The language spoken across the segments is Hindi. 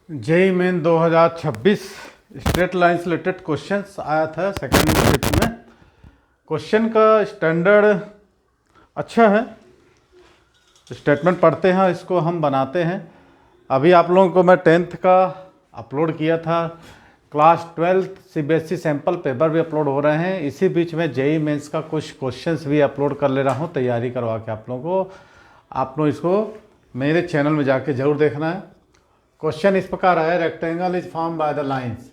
जेई मेन 2026 स्ट्रेट लाइन से रिलेटेड क्वेश्चंस आया था सेकेंड शिफ्ट में। क्वेश्चन का स्टैंडर्ड अच्छा है, स्टेटमेंट पढ़ते हैं, इसको हम बनाते हैं। अभी आप लोगों को मैं 10th का अपलोड किया था, class 12th CBSE sample paper भी अपलोड हो रहे हैं। इसी बीच में जेई मेंस का कुछ क्वेश्चंस भी अपलोड कर ले रहा हूँ तैयारी करवा के आप लोगों को। आप लोग इसको मेरे चैनल में जाके ज़रूर देखना है। क्वेश्चन इस प्रकार है, rectangle is form by the lines.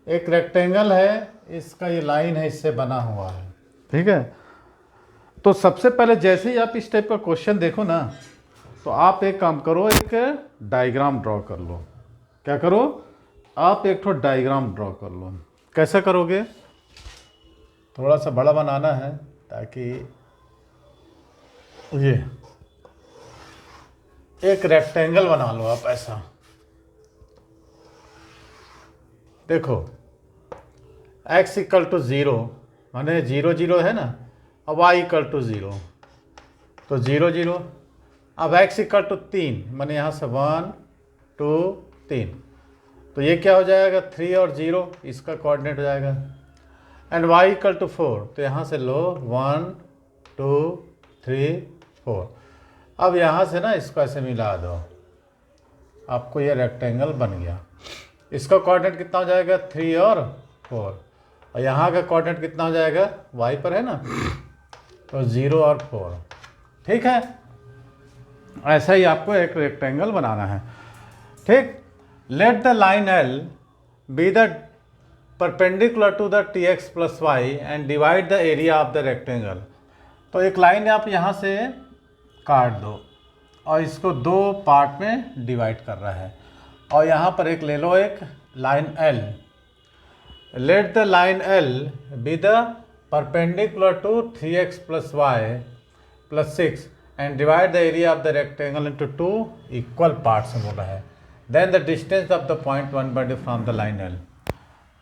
एक रेक्टेंगल है, इसका ये लाइन है, इससे बना हुआ है, ठीक है। तो सबसे पहले जैसे ही आप इस टाइप का क्वेश्चन देखो ना, तो आप एक काम करो, एक डायग्राम ड्रॉ कर लो। क्या करो? आप एक ठो डायग्राम ड्रॉ कर लो। कैसे करोगे? थोड़ा सा बड़ा बनाना है ताकि ये एक रेक्टेंगल बना लो आप ऐसा। देखो x इक्वल टू 0 माने 0 0 है ना, अब y इक्वल टू 0 तो 0 0। अब x इक्वल टू 3 माने यहाँ से 1 2 3, तो ये क्या हो जाएगा? 3 और 0 इसका कोऑर्डिनेट हो जाएगा। एंड y इक्वल टू 4, तो यहाँ से लो 1 2 3 4। अब यहाँ से ना इसको ऐसे मिला दो, आपको ये रेक्टेंगल बन गया। इसका कोऑर्डिनेट कितना हो जाएगा? 3 और 4। और यहाँ का कोऑर्डिनेट कितना हो जाएगा? y पर है ना, तो 0 और 4। ठीक है, ऐसा ही आपको एक रेक्टेंगल बनाना है। ठीक, let the line L be the perpendicular to the tx plus y and divide the area of the rectangle. तो एक लाइन आप यहाँ से काट दो और इसको दो पार्ट में डिवाइड कर रहा है, और यहाँ पर एक ले लो, एक line L। Let the line L be the perpendicular to 3x plus y plus 6 and divide the area of the rectangle into 2 equal parts में बोला है। Then the distance of the point 1 from the line L।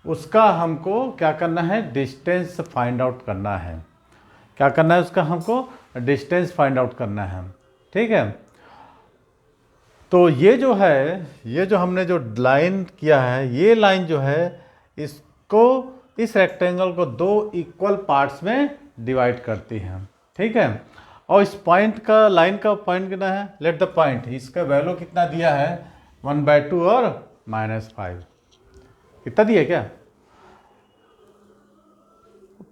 उसका हमको क्या करना है? डिस्टेंस फाइंड आउट करना है। क्या करना है उसका? हमको डिस्टेंस फाइंड आउट करना है। ठीक है, तो ये जो है, ये जो हमने जो लाइन किया है, ये लाइन जो है, इसको, इस रेक्टेंगल को दो इक्वल पार्ट्स में डिवाइड करती है। ठीक है, और इस पॉइंट का, लाइन का पॉइंट कितना है? लेट द पॉइंट, इसका वैल्यू कितना दिया है? 1/2 और -5। कितना दिया क्या?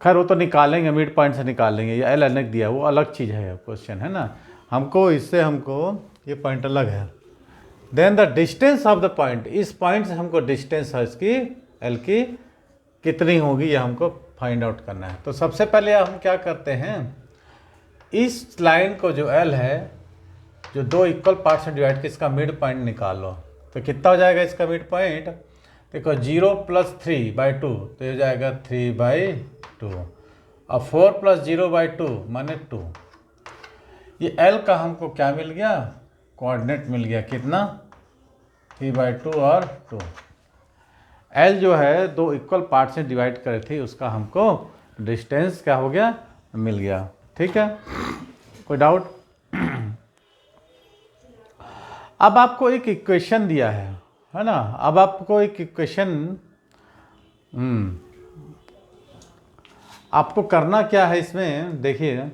खैर वो तो निकालेंगे, मिड पॉइंट से निकालेंगे, ये एल एन दिया, वो अलग चीज़ है, क्वेश्चन है ना। हमको इससे, हमको ये पॉइंट अलग है। Then the distance of the point, इस पॉइंट से हमको डिस्टेंस है इसकी एल की कितनी होगी, ये हमको फाइंड आउट करना है। तो सबसे पहले हम क्या करते हैं, इस लाइन को जो एल है, जो दो इक्वल पार्ट्स में डिवाइड, इसका मिड पॉइंट निकालो। तो कितना हो जाएगा इसका मिड पॉइंट? देखो 0 + 3/2, तो ये हो जाएगा 3/2। और 4 + 0/2 माने 2। ये L का हमको क्या मिल गया? कोऑर्डिनेट मिल गया। कितना? 3/2 और 2। L जो है दो इक्वल पार्ट से डिवाइड करे थे, उसका हमको डिस्टेंस क्या हो गया? मिल गया। ठीक है, कोई डाउट? अब आपको एक इक्वेशन दिया है ना। अब आपको एक इक्वेशन, आपको करना क्या है इसमें? देखिए,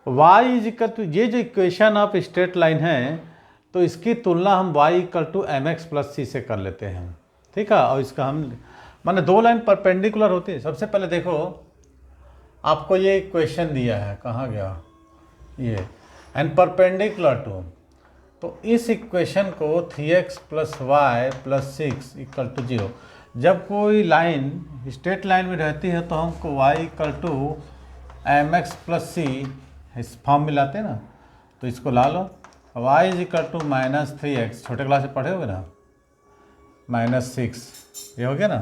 y इक्वल टू, ये जो इक्वेशन ऑफ स्ट्रेट लाइन है, तो इसकी तुलना हम y equal to mx plus c से कर लेते हैं। ठीक है, और इसका हम, माने दो लाइन परपेंडिकुलर होती है। सबसे पहले देखो, आपको ये इक्वेशन दिया है, कहाँ गया ये, एंड परपेंडिकुलर टू, तो इस इक्वेशन को 3x plus y plus 6 equal to 0। जब कोई लाइन स्ट्रेट लाइन में रहती है, तो हमको y equal to mx plus c इस फॉर्म में लाते हैं ना, तो इसको ला लो। y is equal to -3x, छोटे क्लास से पढ़े होगे ना, -6, ये हो गया ना।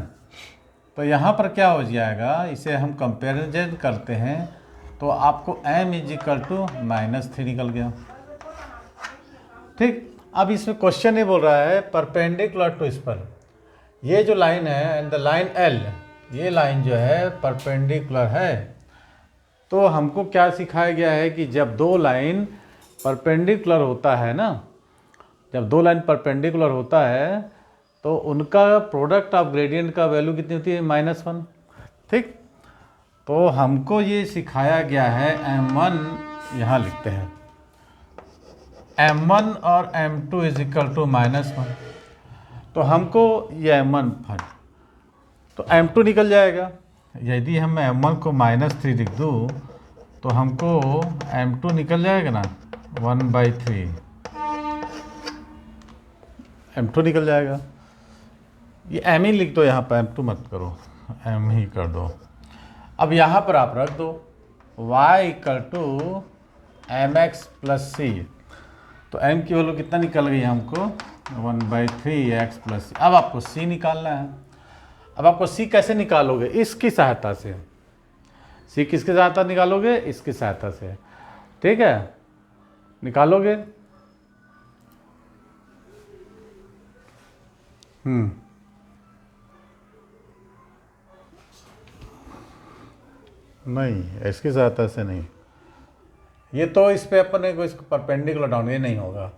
तो यहाँ पर क्या हो जाएगा, इसे हम कंपेरिजन करते हैं, तो आपको m इज इक्वल टू -3 निकल गया। ठीक, अब इसमें क्वेश्चन ये बोल रहा है परपेंडिकुलर टू, इस पर ये जो लाइन है एंड द लाइन L, ये लाइन जो है परपेंडिकुलर है। तो हमको क्या सिखाया गया है कि जब दो लाइन परपेंडिकुलर होता है ना, जब दो लाइन परपेंडिकुलर होता है तो उनका प्रोडक्ट ऑफ ग्रेडियंट का वैल्यू कितनी होती है? -1। ठीक, तो हमको ये सिखाया गया है m1, यहाँ लिखते हैं m1 और m2 इज इक्वल टू -1। तो हमको ये m1 तो m2 निकल जाएगा। यदि हम m1 को -3 लिख दूँ तो हमको m2 निकल जाएगा ना, 1/3 m2 निकल जाएगा। ये m ही लिख दो यहाँ पर, m2 मत करो, m ही कर दो। अब यहाँ पर आप रख दो y equal to mx plus c। तो m की वैल्यू कितना निकल गई हमको? 1/3x plus c। अब आपको c निकालना है। अब आपको c कैसे निकालोगे? इसकी सहायता से। c किसकी सहायता निकालोगे? इसकी सहायता से। ठीक है, निकालोगे। नहीं, इसकी सहायता से नहीं, ये तो इस पे अपने को इसको परपेंडिकुलर डाउन, ये नहीं होगा।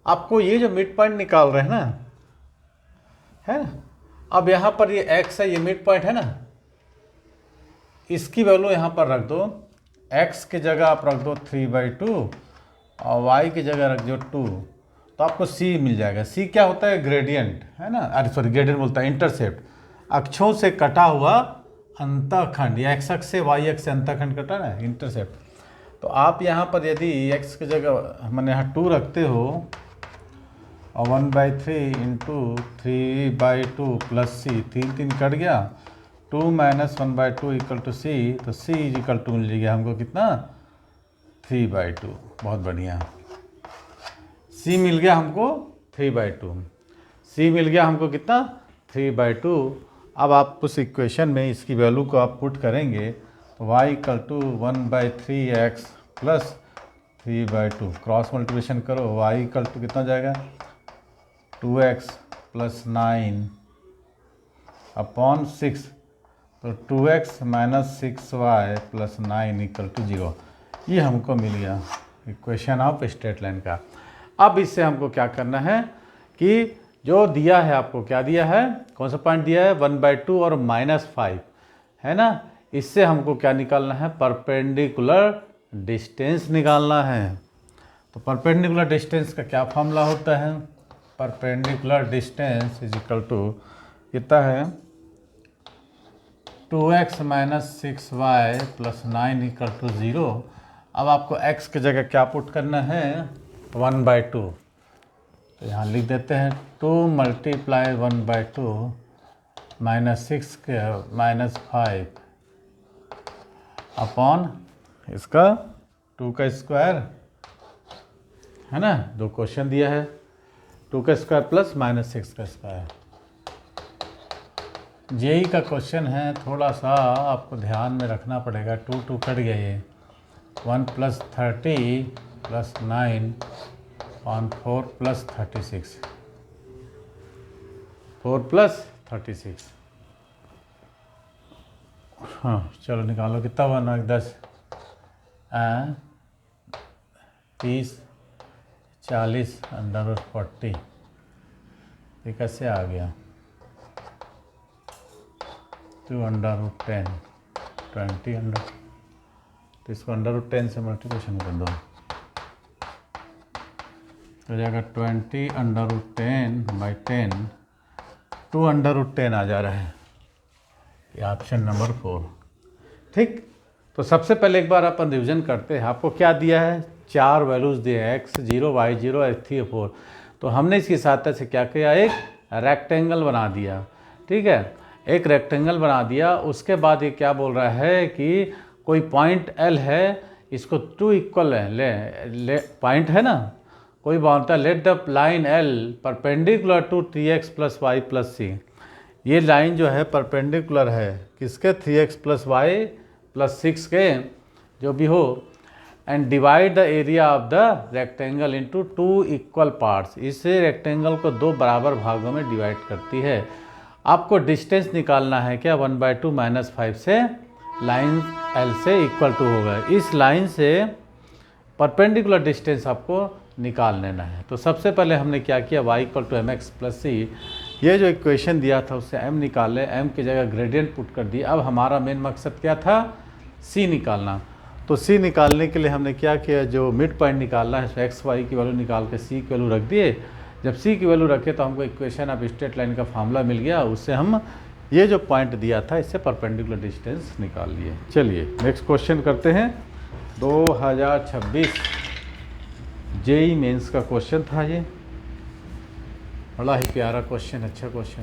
आपको ये जो मिड पॉइंट निकाल रहे हैं ना, है ना, अब यहाँ पर ये x है, ये मिड पॉइंट है ना, इसकी वैल्यू यहाँ पर रख दो। x की जगह आप रख दो 3/2 और y की जगह रख दो 2, तो आपको c मिल जाएगा। c क्या होता है? ग्रेडियंट, है ना, अरे सॉरी ग्रेडियंट बोलता है, इंटरसेप्ट, अक्षों से कटा हुआ अंतःखंड, या x अक्ष से y अक्ष से अंतःखंड कटा ना, इंटरसेप्ट। तो आप यहाँ पर यदि x की जगह मैंने यहाँ 2 रखते हो और 1/3 इंटू 3/2 प्लस c, 3 कट गया, 2 - 1/2 इक्वल टू c, तो c इज इक्वल टू मिल जाएगा हमको कितना? 3/2। बहुत बढ़िया, c मिल गया हमको 3/2। c मिल गया हमको कितना? 3/2। अब आप उस इक्वेशन में इसकी वैल्यू को आप पुट करेंगे तो y equal to 1/3x plus 3/2, cross multiplication करो, y इक्वल टू कितना हो जाएगा? 2x प्लस 9 अपॉन 6, तो 2x minus 6y plus 9 equal to 0। ये हमको मिल गया इक्वेशन ऑफ स्ट्रेट लाइन का। अब इससे हमको क्या करना है कि जो दिया है, आपको क्या दिया है, कौन सा पॉइंट दिया है? 1/2 और -5, है ना। इससे हमको क्या निकालना है? परपेंडिकुलर डिस्टेंस निकालना है। तो परपेंडिकुलर डिस्टेंस का क्या फॉर्मूला होता है? Perpendicular distance is equal to कितना है? 2x minus 6y plus 9 equal to 0। अब आपको x की जगह क्या पुट करना है? 1/2। तो यहाँ लिख देते हैं 2 × 1/2 -6 के -5 अपॉन इसका 2 का स्क्वायर, है ना, 2 क्वेश्चन दिया है, 2 का स्क्वायर प्लस -6 का स्क्वायर। जेई का क्वेश्चन है, थोड़ा सा आपको ध्यान में रखना पड़ेगा। 2 कट गया, ये 1 + 30 + 9 on 4 + 36, 4 + 36। हाँ चलो निकालो, कितना हुआ? 9 × 10 30 40 √40। ये कैसे आ गया? 2 √10 20 तो इसको √10 से मल्टीप्लिकेशन कर दो, तो जाएगा 20 √10/10, 2 √10 आ जा रहा है। ये ऑप्शन नंबर 4। ठीक, तो सबसे पहले एक बार अपन रिविजन करते हैं। आपको क्या दिया है? 4 वैल्यूज़ दिए हैं, x0 y0 x3 4। तो हमने इसकी सहायता से क्या किया? एक रेक्टेंगल बना दिया। ठीक है, एक रेक्टेंगल बना दिया। उसके बाद ये क्या बोल रहा है कि कोई पॉइंट L है, इसको 2 इक्वल है, ले पॉइंट है ना, कोई बोलता है let the line L perpendicular to 3x + y + c। ये लाइन जो है परपेंडिकुलर है किसके? 3x + y + 6 के, जो भी हो, and divide the area of the rectangle into 2 equal parts. इससे रेक्टेंगल को 2 बराबर भागों में डिवाइड करती है। आपको डिस्टेंस निकालना है क्या? 1/2 -5 से लाइन L से इक्वल टू होगा। इस लाइन से परपेंडिकुलर डिस्टेंस आपको निकाल लेना है। तो सबसे पहले हमने क्या किया, y equal to M X plus C, ये जो इक्वेशन दिया था उससे m निकाले, m की जगह ग्रेडियंट पुट कर दिया। अब हमारा मेन मकसद क्या था, c निकालना। तो c निकालने के लिए हमने क्या किया, जो मिड पॉइंट निकालना है एक्स वाई की वैल्यू निकाल के c की वैल्यू रख दिए। जब c की वैल्यू रखे तो हमको इक्वेशन ऑफ स्ट्रेट लाइन का फार्मूला मिल गया, उससे हम ये जो पॉइंट दिया था इससे परपेंडिकुलर डिस्टेंस निकाल लिए। चलिए नेक्स्ट क्वेश्चन करते हैं। 2026 जेई मेंस का क्वेश्चन था ये, बड़ा ही प्यारा क्वेश्चन, अच्छा क्वेश्चन।